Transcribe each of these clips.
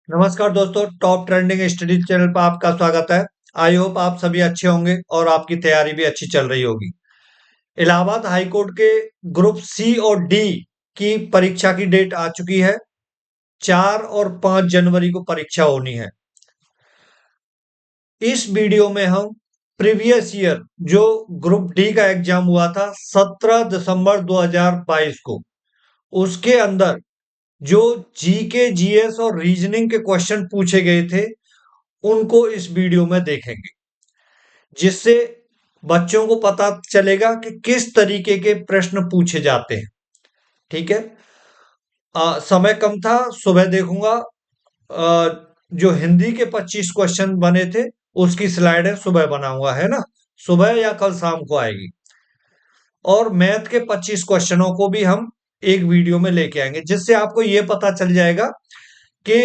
नमस्कार दोस्तों, top trending studies channel पर आपका स्वागत है। आई होप आप सभी अच्छे होंगे और आपकी तैयारी भी अच्छी चल रही होगी। इलाहाबाद हाई कोर्ट के ग्रुप सी और डी की परीक्षा की डेट आ चुकी है। 4 और 5 जनवरी को परीक्षा होनी है। इस वीडियो में हम प्रीवियस ईयर जो ग्रुप डी का एग्जाम हुआ था 17 दिसंबर 2022 को, उसके अंदर जो जीके, जीएस और रीजनिंग के क्वेश्चन पूछे गए थे उनको इस वीडियो में देखेंगे, जिससे बच्चों को पता चलेगा कि किस तरीके के प्रश्न पूछे जाते हैं। ठीक है। समय कम था, सुबह देखूंगा। जो हिंदी के 25 क्वेश्चन बने थे उसकी स्लाइडें सुबह बनाऊंगा, है ना। सुबह या कल शाम को आएगी। और मैथ के 25 क्वेश्चनों को भी हम एक वीडियो में लेके आएंगे, जिससे आपको यह पता चल जाएगा कि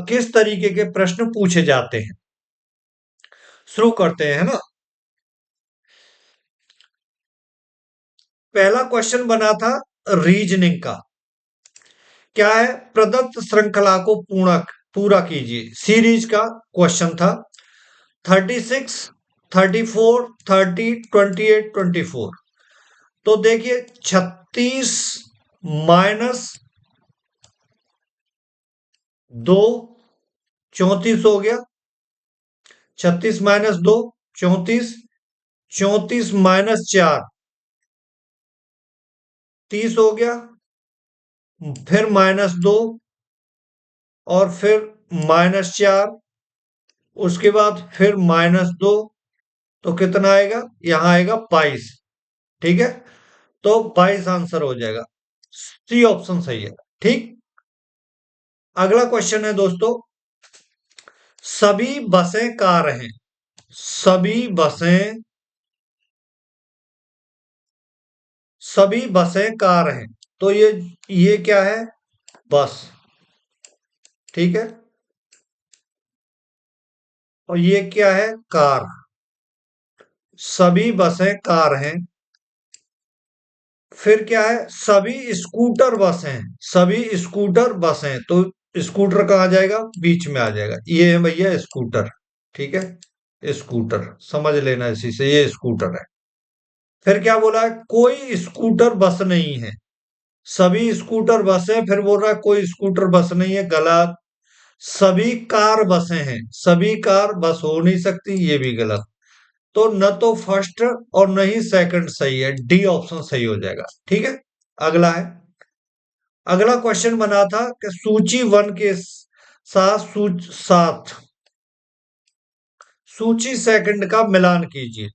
किस तरीके के प्रश्न पूछे जाते हैं। शुरू करते हैं, है ना। पहला क्वेश्चन बना था रीजनिंग का। क्या है? प्रदत्त श्रृंखला को पूरा कीजिए, सीरीज का क्वेश्चन था। 36, 34, 30, 28, 24। तो देखिए 36 माइनस 2 34 हो गया। 36 माइनस 2 34। 34 माइनस 4 30 हो गया। फिर -2 और फिर -4, उसके बाद फिर -2। तो कितना आएगा? यहां आएगा 22। ठीक है। तो 22 आंसर हो जाएगा। सी ऑप्शन सही है। ठीक। अगला क्वेश्चन है दोस्तों, सभी बसें कार हैं। सभी बसें कार हैं। तो ये क्या है? बस। ठीक है। और ये क्या है? कार। सभी बसें कार हैं। फिर क्या है? सभी स्कूटर बस हैं। सभी स्कूटर बस हैं। तो स्कूटर कहाँ जाएगा? बीच में आ जाएगा। ये है भैया स्कूटर। ठीक है। स्कूटर समझ लेना, इसी से ये स्कूटर है। फिर क्या बोला है? कोई स्कूटर बस नहीं है। सभी स्कूटर बस है, फिर बोल रहा है कोई स्कूटर बस नहीं है। गलत। सभी कार बसें हैं। सभी कार बस हो नहीं सकती, ये भी गलत। तो न तो फर्स्ट और न ही सेकंड सही है। डी ऑप्शन सही हो जाएगा। ठीक है। अगला है। अगला क्वेश्चन बना था कि सूची 1 के साथ सूची सेकंड का मिलान कीजिए।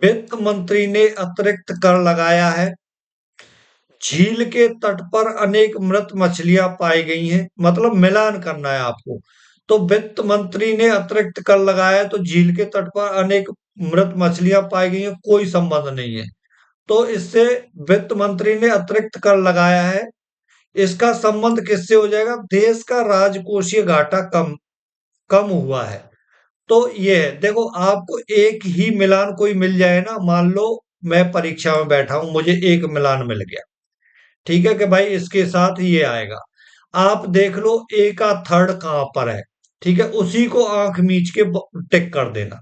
वित्त मंत्री ने अतिरिक्त कर लगाया है। झील के तट पर अनेक मृत मछलियां पाई गई हैं। मतलब मिलान करना है आपको। तो वित्त मंत्री ने अतिरिक्त कर लगाया है, तो झील के तट पर अनेक मृत मछलियां पाई गई हैं, कोई संबंध नहीं है। तो इससे वित्त मंत्री ने अतिरिक्त कर लगाया है, इसका संबंध किससे हो जाएगा? देश का राजकोषीय घाटा कम कम हुआ है। तो ये है, देखो आपको एक ही मिलान कोई मिल जाए ना, मान लो मैं परीक्षा में बैठा हूं, मुझे एक मिलान मिल गया। ठीक है कि भाई इसके साथ ये आएगा। आप देख लो ए का थर्ड कहां पर है। ठीक है, उसी को आंख मीच के टिक कर देना।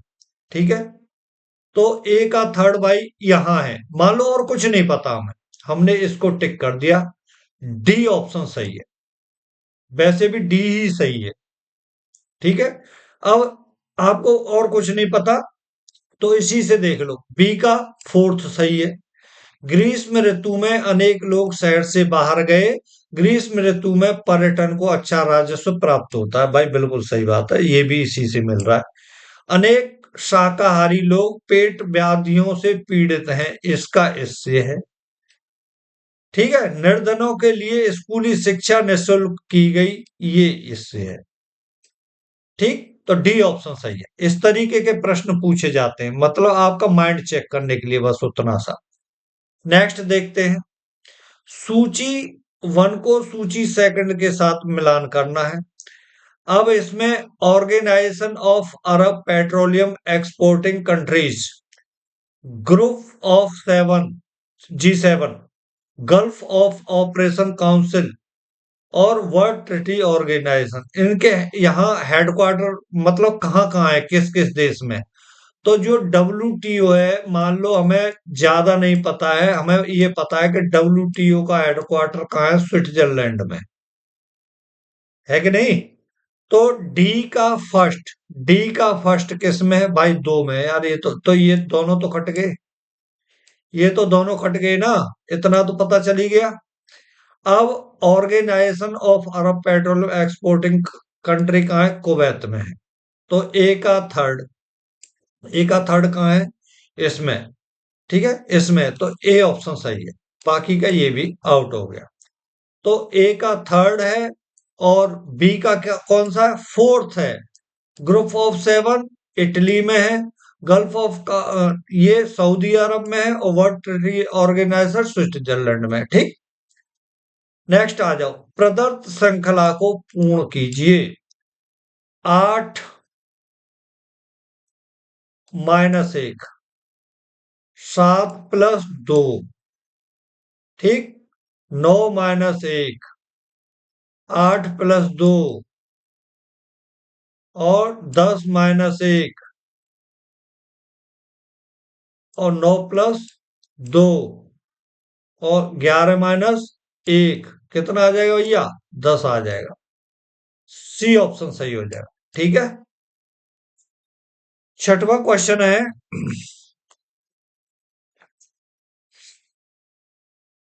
ठीक है। तो ए का थर्ड भाई यहां है, मान लो, और कुछ नहीं पता हमें, हमने इसको टिक कर दिया। डी ऑप्शन सही है। वैसे भी डी ही सही है। ठीक है। अब आपको और कुछ नहीं पता तो इसी से देख लो, बी का फोर्थ सही है। ग्रीष्म ऋतु में अनेक लोग शहर से बाहर गए। ग्रीष्म ऋतु में पर्यटन को अच्छा राजस्व प्राप्त होता है। भाई बिल्कुल सही बात है, ये भी इसी से मिल रहा है। अनेक शाकाहारी लोग पेट व्याधियों से पीड़ित हैं, इसका इससे है। ठीक है। निर्धनों के लिए स्कूली शिक्षा निःशुल्क की गई, ये इससे है। ठीक। तो डी ऑप्शन सही है। इस तरीके के प्रश्न पूछे जाते हैं, मतलब आपका माइंड चेक करने के लिए, बस उतना सा। नेक्स्ट देखते हैं। सूची 1 को सूची सेकंड के साथ मिलान करना है। अब इसमें organisation of Arab petroleum exporting countries, group of 7, G7, gulf of operation council और वर्ल्ड ट्रेड ऑर्गेनाइजेशन, इनके यहाँ हेडक्वार्टर मतलब कहाँ कहाँ है, किस किस देश में। तो जो डब्ल्यूटीओ है, मान लो हमें ज्यादा नहीं पता है, हमें ये पता है कि डब्ल्यूटीओ का हेडक्वार्टर कहाँ है, स्विट्जरलैंड में, है कि नहीं। तो डी का फर्स्ट किस में है भाई, दो में है यार, ये दोनों तो कट गए, ये तो दोनों कट गए ना, इतना तो पता चली गया। अब organisation of Arab petroleum exporting country कहाँ है, कुवैत में है। तो ए का थर्ड कहाँ है, इसमें, ठीक है, इसमें तो ए ऑप्शन सही है, बाकी का ये भी आउट हो गया। तो ए का थर्ड है, और बी का क्या कौन सा है, फोर्थ है, ग्रुप ऑफ सेवन, इटली में है, गल्फ ऑफ का ये सऊदी अरब में है, और वर्ल्ड ट्रेड ऑर्गेनाइजेशन स्विट्जरलैंड में है, ठीक। नेक्स्ट आ जाओ, प्रदत्त श्रृंखला को पूर्ण कीजिए। 8 माइनस 1, 7 + 2, ठीक, 9 - 1, 8 + 2, और 10 - 1, और 9 + 2, और 11 - 1, कितना आ जाएगा भैया, 10 आ जाएगा। सी ऑप्शन सही हो जाएगा, ठीक है। छठवां क्वेश्चन है,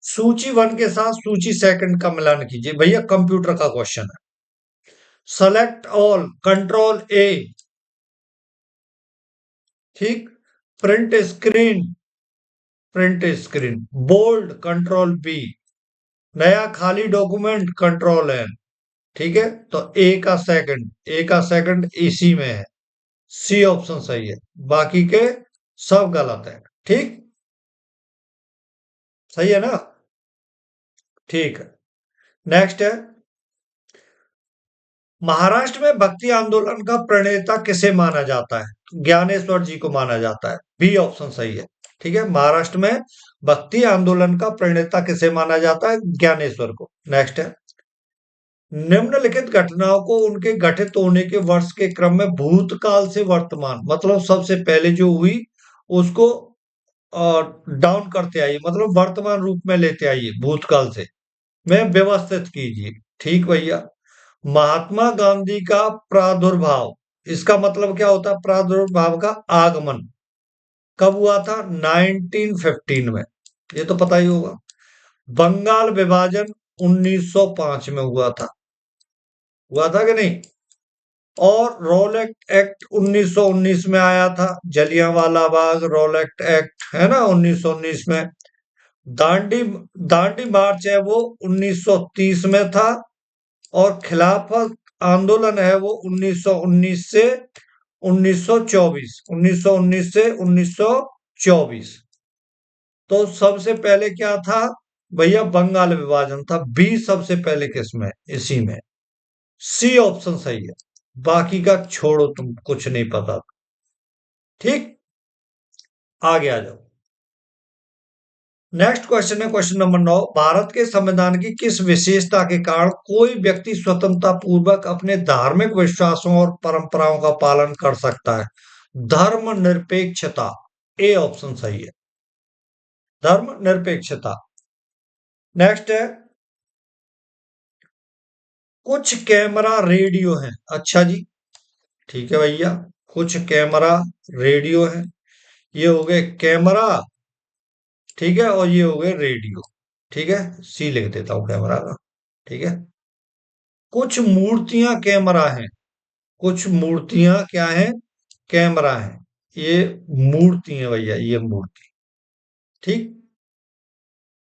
सूची 1 के साथ सूची सेकंड का मिलान कीजिए, भैया कंप्यूटर का क्वेश्चन है। सेलेक्ट ऑल, कंट्रोल A, ठीक, print screen, bold, control B, नया खाली डॉक्यूमेंट, कंट्रोल N, ठीक है। तो ए का सेकंड इसी में है, सी ऑप्शन सही है, बाकी के सब गलत है, ठीक, सही है ना, ठीक है। नेक्स्ट है, महाराष्ट्र में भक्ति आंदोलन का प्रणेता किसे माना जाता है, ज्ञानेश्वर जी को माना जाता है, बी ऑप्शन सही है, ठीक है। महाराष्ट्र में भक्ति आंदोलन का प्रणेता किसे माना जाता है, ज्ञानेश्वर को। नेक्स्ट है, निम्नलिखित घटनाओं को उनके घटित होने के वर्ष के क्रम में भूतकाल से वर्तमान, मतलब सबसे पहले जो हुई उसको डाउन करते आइए, मतलब वर्तमान रूप में लेते आइए, भूतकाल से में व्यवस्थित कीजिए, ठीक भैया। महात्मा गांधी का प्रादुर्भाव, इसका मतलब क्या होता है, प्रादुर्भाव का आगमन कब हुआ था, 1915 में, ये तो पता ही होगा। बंगाल विभाजन 1905 में हुआ था कि नहीं। और रोलेक्ट एक्ट 1919 में आया था, जलियांवाला बाग रोलेक्ट एक्ट है ना, 1919 में। दांडी दांडी मार्च है वो 1930 में था, और खिलाफत आंदोलन है वो 1919 से 1924, 1919 से 1924। तो सबसे पहले क्या था भैया, बंगाल विभाजन था, बी सबसे पहले किसमें, इसी में, सी ऑप्शन सही है, बाकी का छोड़ो, तुम कुछ नहीं पता, ठीक। आगे आ जाओ, नेक्स्ट क्वेश्चन है क्वेश्चन नंबर 9, भारत के संविधान की किस विशेषता के कारण कोई व्यक्ति स्वतंत्रता पूर्वक अपने धार्मिक विश्वासों और परंपराओं का पालन कर सकता है, धर्मनिरपेक्षता, ए ऑप्शन सही है, धर्मनिरपेक्षता। नेक्स्ट है, कुछ कैमरा रेडियो है, अच्छा जी, ठीक है भैया, कुछ कैमरा रेडियो है, ये हो गए कैमरा, ठीक है, और ये हो गए रेडियो, ठीक है, सी लिख देता हूं कैमरा का, ठीक है। कुछ मूर्तियां कैमरा हैं, कुछ मूर्तियां क्या है, कैमरा है, ये मूर्ति है भैया, ये मूर्ति, ठीक।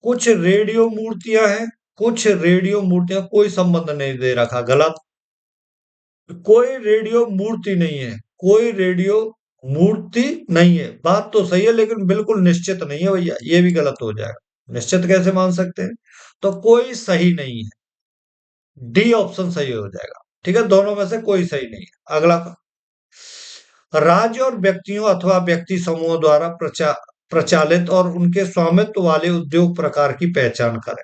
कुछ रेडियो मूर्तियां हैं, कुछ रेडियो मूर्तियां, कोई संबंध नहीं दे रखा, गलत, कोई रेडियो मूर्ति नहीं है, कोई रेडियो मूर्ति नहीं है, बात तो सही है लेकिन बिल्कुल निश्चित नहीं है भैया, ये भी गलत हो जाएगा, निश्चित कैसे मान सकते हैं, तो कोई सही नहीं है, डी ऑप्शन सही हो जाएगा, ठीक है, दोनों में से कोई सही नहीं है। अगला, राज्य और व्यक्तियों अथवा व्यक्ति समूहों द्वारा प्रचालित और उनके स्वामित्व वाले उद्योग प्रकार की पहचान करें,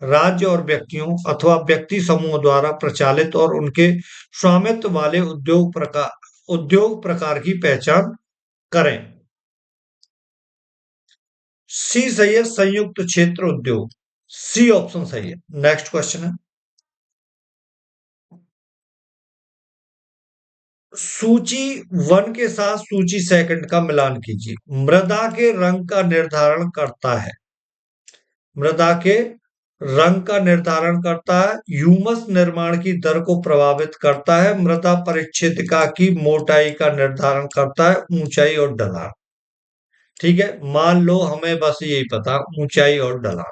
राज्य और व्यक्तियों अथवा व्यक्ति समूह द्वारा प्रचालित और उनके स्वामित्व वाले उद्योग प्रकार की पहचान करें। सी सही है, संयुक्त क्षेत्र उद्योग। सी ऑप्शन सही है। नेक्स्ट क्वेश्चन है, सूची 1 के साथ सूची 2 का मिलान कीजिए। मृदा के रंग का निर्धारण करता है। मृदा के रंग का निर्धारण करता है, ह्यूमस निर्माण की दर को प्रभावित करता है, मृदा परिच्छेदिका की मोटाई का निर्धारण करता है, ऊंचाई और ढलान। ठीक है, मान लो हमें बस यही पता, ऊंचाई और ढलान।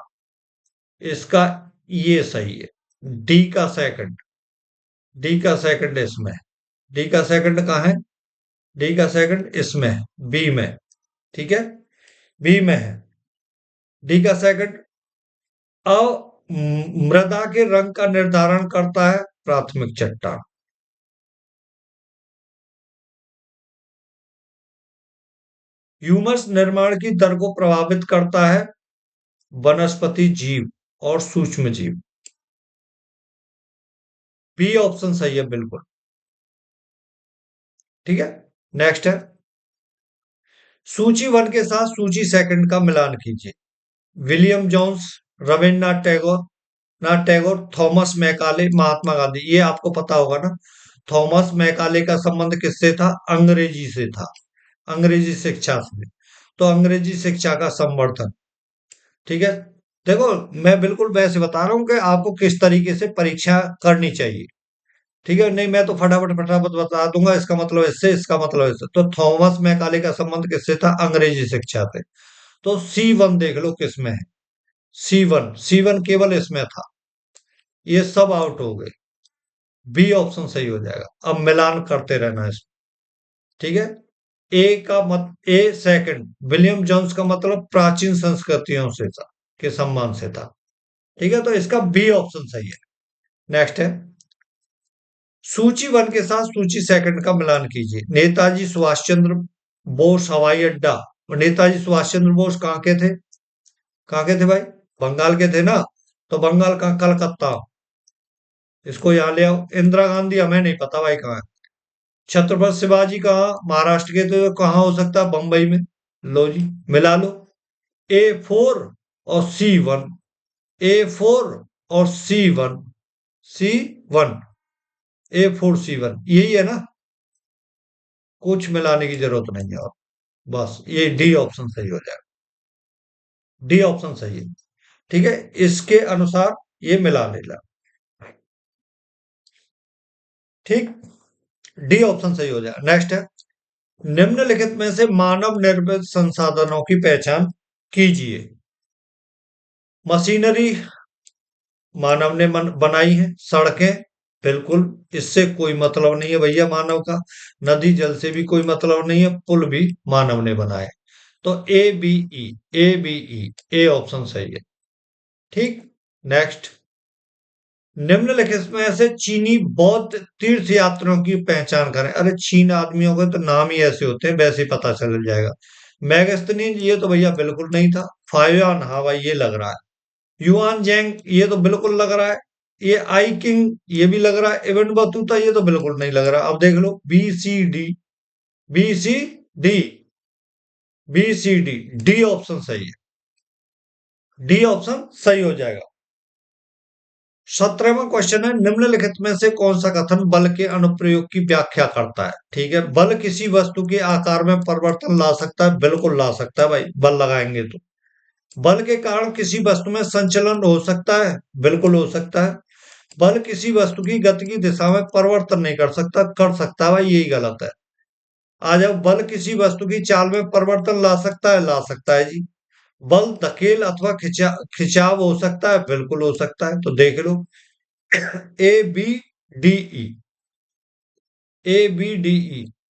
इसका ये सही है, डी का सेकंड। डी का सेकंड इसमें है। डी का सेकंड कहाँ है? डी का सेकंड इसमें है, बी में। ठीक है, बी में है डी का सेकंड। अब मृदा के रंग का निर्धारण करता है प्राथमिक चट्टान। ह्यूमस निर्माण की दर को प्रभावित करता है वनस्पति जीव और सूक्ष्म जीव। बी ऑप्शन सही है बिल्कुल। ठीक है, नेक्स्ट है, सूची 1 के साथ सूची 2 का मिलान कीजिए। William Jones, Rabindranath Tagore, Thomas Macaulay, Mahatma Gandhi. ये आपको पता होगा ना। थॉमस मैकाले का संबंध किससे था? अंग्रेजी से था, अंग्रेजी शिक्षा से। तो अंग्रेजी शिक्षा का संवर्धन। ठीक है, देखो मैं बिल्कुल वैसे बता रहा हूं कि आपको किस तरीके से परीक्षा करनी चाहिए। ठीक है, नहीं मैं तो फटाफट फटाफट बता दूंगा, इसका मतलब इससे, इसका मतलब इससे। तो थॉमस मैकाले का संबंध किससे था? अंग्रेजी शिक्षा से। तो C1 देख लो किसमें है। सी वन केवल इसमें था, ये सब आउट हो गए। बी ऑप्शन सही हो जाएगा। अब मिलान करते रहना इसमें। ठीक है, ए सेकंड, विलियम जोन्स का मतलब प्राचीन संस्कृतियों से था, के सम्मान से था। ठीक है, तो इसका बी ऑप्शन सही है। नेक्स्ट है, सूची 1 के साथ सूची 2 का मिलान कीजिए। नेताजी सुभाष चंद्र बोस हवाई अड्डा। और नेताजी सुभाष चंद्र बोस कहाँ के थे? कहाँ के थे भाई? बंगाल के थे ना। तो बंगाल का कलकत्ता, इसको यहाँ ले आओ। इंदिरा गांधी हमें नहीं पता भाई कहाँ है। छत्रपति शिवाजी कहाँ? महाराष्ट्र के, तो कहाँ हो सकता है? बंबई में। लो जी, मिला लो। A4 और C1, A4 और C1, A4 C1 यही है ना। कुछ मिलाने की जरूरत नहीं है और बस ये डी ऑप्शन सही हो जाएगा। डी ऑप्शन सही है। ठीक है, इसके अनुसार ये मिला लेना। ठीक, डी ऑप्शन सही हो जाएगा। नेक्स्ट है, निम्नलिखित में से मानव निर्मित संसाधनों की पहचान कीजिए। मशीनरी मानव ने बनाई है। सड़कें, बिल्कुल इससे कोई मतलब नहीं है भैया मानव का। नदी जल से भी कोई मतलब नहीं है। पुल भी मानव ने बनाए। तो A B E A option सही है। ठीक, नेक्स्ट, निम्नलिखित में से चीनी बौद्ध तीर्थ यात्रियों की पहचान करें। अरे चीन आदमियों के तो नाम ही ऐसे होते हैं, वैसे ही पता चल जाएगा। मैगस्थनीज ये तो भैया बिल्कुल नहीं था। फायोन, हाँ भाई ये लग रहा है। युआन जैंग ये तो बिल्कुल लग रहा है। ये आई किंग ये भी लग रहा है। इबन बतूता ये तो बिल्कुल नहीं लग रहा। अब देख लो, B C D D option सही है। डी ऑप्शन सही हो जाएगा। 17वां क्वेश्चन है, निम्नलिखित में से कौन सा कथन बल के अनुप्रयोग की व्याख्या करता है? ठीक है, बल किसी वस्तु के आकार में परिवर्तन ला सकता है। बिल्कुल ला सकता है भाई, बल लगाएंगे तो। बल के कारण किसी वस्तु में संचलन हो सकता है। बिल्कुल हो सकता है। बल किसी वस्तु की गति की दिशा में परिवर्तन नहीं कर सकता। कर सकता है भाई, यही गलत है। आ जाओ, बल किसी वस्तु की चाल में परिवर्तन ला सकता है। ला सकता है जी। बल धकेल अथवा खिंचाव हो सकता है। बिल्कुल हो सकता है। तो देख लो, A B D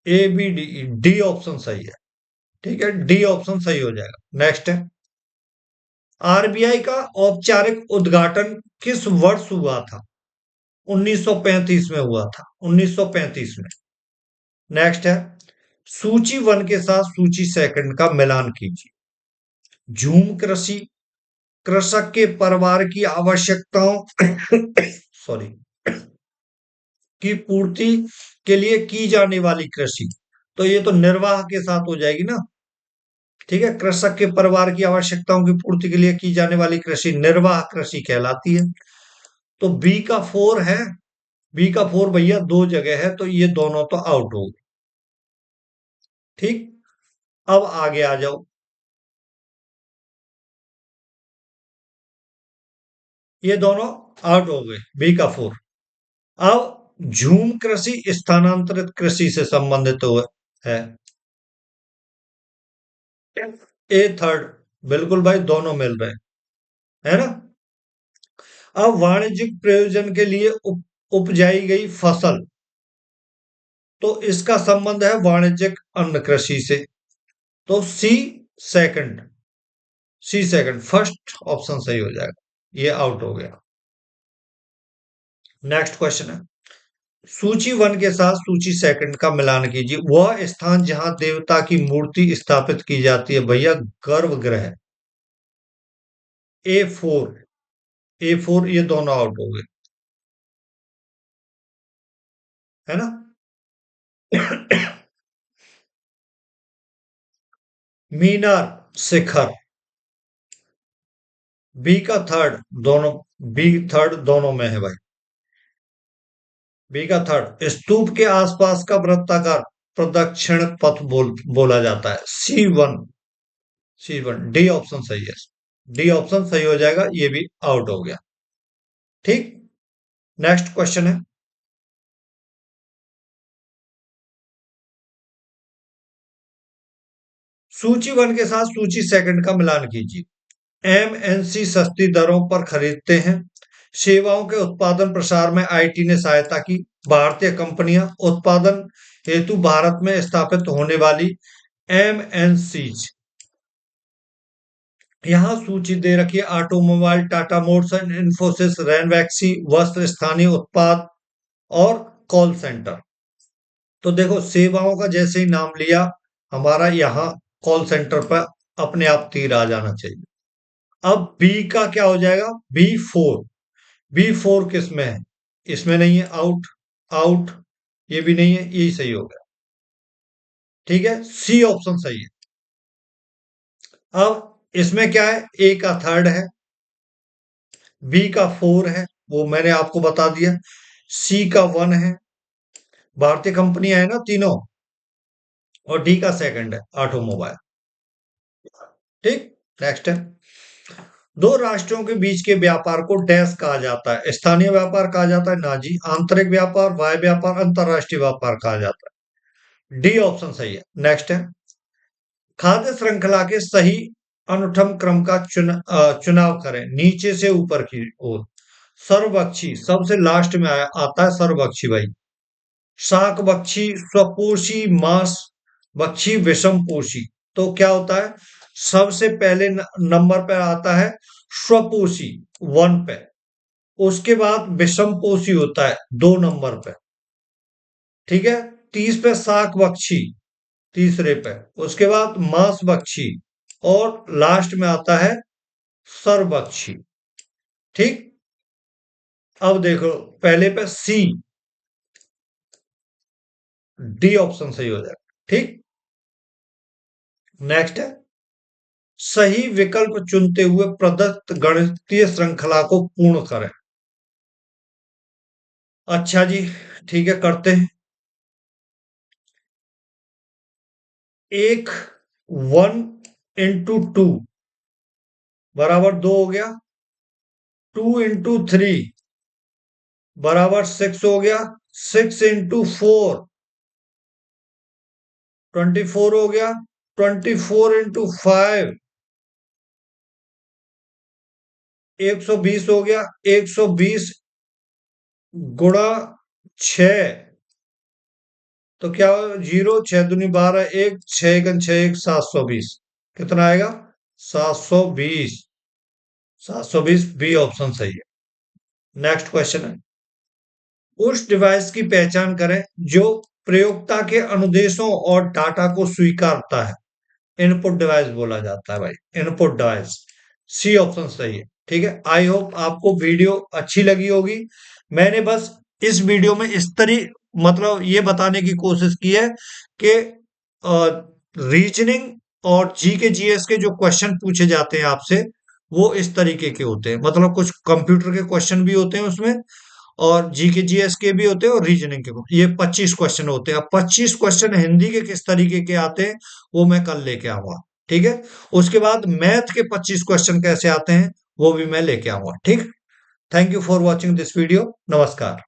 E D option सही है। ठीक है, डी ऑप्शन सही हो जाएगा। नेक्स्ट है, आरबीआई का औपचारिक उद्घाटन किस वर्ष हुआ था? 1935 में हुआ था। 1935 में। नेक्स्ट है, सूची 1 के साथ सूची 2 का मिलान कीजिए। झूम कृषि, कृषक के परिवार की आवश्यकताओं सॉरी की पूर्ति के लिए की जाने वाली कृषि। तो ये तो निर्वाह के साथ हो जाएगी ना। ठीक है, कृषक के परिवार की आवश्यकताओं की पूर्ति के लिए की जाने वाली कृषि निर्वाह कृषि कहलाती है। तो बी का 4 है। बी का 4 भैया दो जगह है, तो ये दोनों तो आउट हो गए। ठीक, अब आगे आ जाओ। ये दोनों आउट हो गए, बी का 4। अब झूम कृषि स्थानांतरित कृषि से संबंधित हुए है। ए थर्ड, बिल्कुल भाई, दोनों मिल रहे हैं, है ना। अब वाणिज्यिक प्रयोजन के लिए उपजाई गई फसल, तो इसका संबंध है वाणिज्यिक अन्न कृषि से। तो सेकंड सी सेकंड, फर्स्ट ऑप्शन सही हो जाएगा, ये आउट हो गया। नेक्स्ट क्वेश्चन है, सूची 1 के साथ सूची सेकंड का मिलान कीजिए। वह स्थान जहां देवता की मूर्ति स्थापित की जाती है भैया, गर्भगृह। A4, A4, ये दोनों आउट हो गए, है ना। मीनार, शिखर। बी का थर्ड, दोनों। बी थर्ड दोनों में है भाई। बी का थर्ड, स्तूप के आसपास का वृत्ताकार प्रदक्षिण पथ बोला जाता है। सी वन, डी ऑप्शन सही है। डी ऑप्शन सही हो जाएगा, ये भी आउट हो गया। ठीक, नेक्स्ट क्वेश्चन है, सूची 1 के साथ सूची सेकंड का मिलान कीजिए। एमएनसी सस्ती दरों पर खरीदते हैं। सेवाओं के उत्पादन प्रसार में आईटी ने सहायता की। भारतीय कंपनियां, उत्पादन हेतु भारत में स्थापित होने वाली एमएनसीज। यहाँ सूची दे रखी है, automobile, Tata Motors and Infosys, Ranbaxy, वस्त्र, स्थानीय उत्पाद और कॉल सेंटर। तो देखो, सेवाओं का जैसे ही नाम लिया, हमारा यहाँ कॉल सेंटर पर अपने आप तीर आ जाना चाहिए। अब बी का क्या हो जाएगा, B4। B4 किस में है, इसमें नहीं है, आउट। आउट, ये भी नहीं है, यही सही हो गया। ठीक है, सी ऑप्शन सही है। अब इसमें क्या है, ए का थर्ड है, बी का 4 है, वो मैंने आपको बता दिया। सी का 1 है, भारतीय कंपनियां है ना तीनों। और डी का सेकंड है, ऑटोमोबाइल। ठीक, नेक्स्ट है, दो राष्ट्रों के बीच के व्यापार को डैश कहा जाता है। स्थानीय व्यापार कहा जाता है, ना जी। आंतरिक व्यापार, वायु व्यापार, अंतरराष्ट्रीय व्यापार कहा जाता है। डी ऑप्शन सही है। नेक्स्ट है, खाद्य श्रृंखला के सही अनुक्रम क्रम का चुनाव करें, नीचे से ऊपर की ओर। सर्वभक्षी सबसे लास्ट में आता है, सर्वभक्षी भाई। शाक बक्षी, स्वपोषी, मांस बक्षी, विषम पोषी। तो क्या होता है, सबसे पहले नंबर पर आता है स्वपोषी, 1 पे। उसके बाद विषम पोषी होता है 2 नंबर पे। ठीक है, 30 पे शाक बक्षी, तीसरे पे। उसके बाद मांस बक्षी, और लास्ट में आता है सर्वभक्षी। ठीक, अब देखो, पहले पे सी, डी ऑप्शन सही हो जाएगा। ठीक, नेक्स्ट है, सही विकल्प चुनते हुए प्रदत्त गणितीय श्रृंखला को पूर्ण करें। अच्छा जी, ठीक है, करते हैं। एक 1 into 2 बराबर 2 हो गया। 2 into 3 बराबर 6 हो गया। 6 into 4 24 हो गया। 24 into 5 120 हो गया। 120 गुणा 6, तो क्या हो, 0, 6 दूनी 12, 1, 6 1 6 1, 720। कितना आएगा, 720। 720, बी ऑप्शन सही है। नेक्स्ट क्वेश्चन है, उस डिवाइस की पहचान करें जो प्रयोक्ता के अनुदेशों और डाटा को स्वीकारता है। इनपुट डिवाइस बोला जाता है भाई, इनपुट डिवाइस। सी ऑप्शन सही है। ठीक है, आई होप आपको वीडियो अच्छी लगी होगी। मैंने बस इस वीडियो में इस तरी मतलब ये बताने की कोशिश की है कि रीजनिंग और जी के जीएस के जो क्वेश्चन पूछे जाते हैं आपसे, वो इस तरीके के होते हैं। मतलब कुछ कंप्यूटर के क्वेश्चन भी होते हैं उसमें, और जी के जीएस के भी होते हैं, और रीजनिंग के ये 25 क्वेश्चन होते हैं। अब 25 क्वेश्चन हिंदी के किस तरीके के आते हैं वो मैं कल लेके आऊंगा। ठीक है, उसके बाद मैथ के 25 क्वेश्चन कैसे आते हैं वो भी मैं लेके आऊंगा। ठीक, thank you for watching this video. नमस्कार।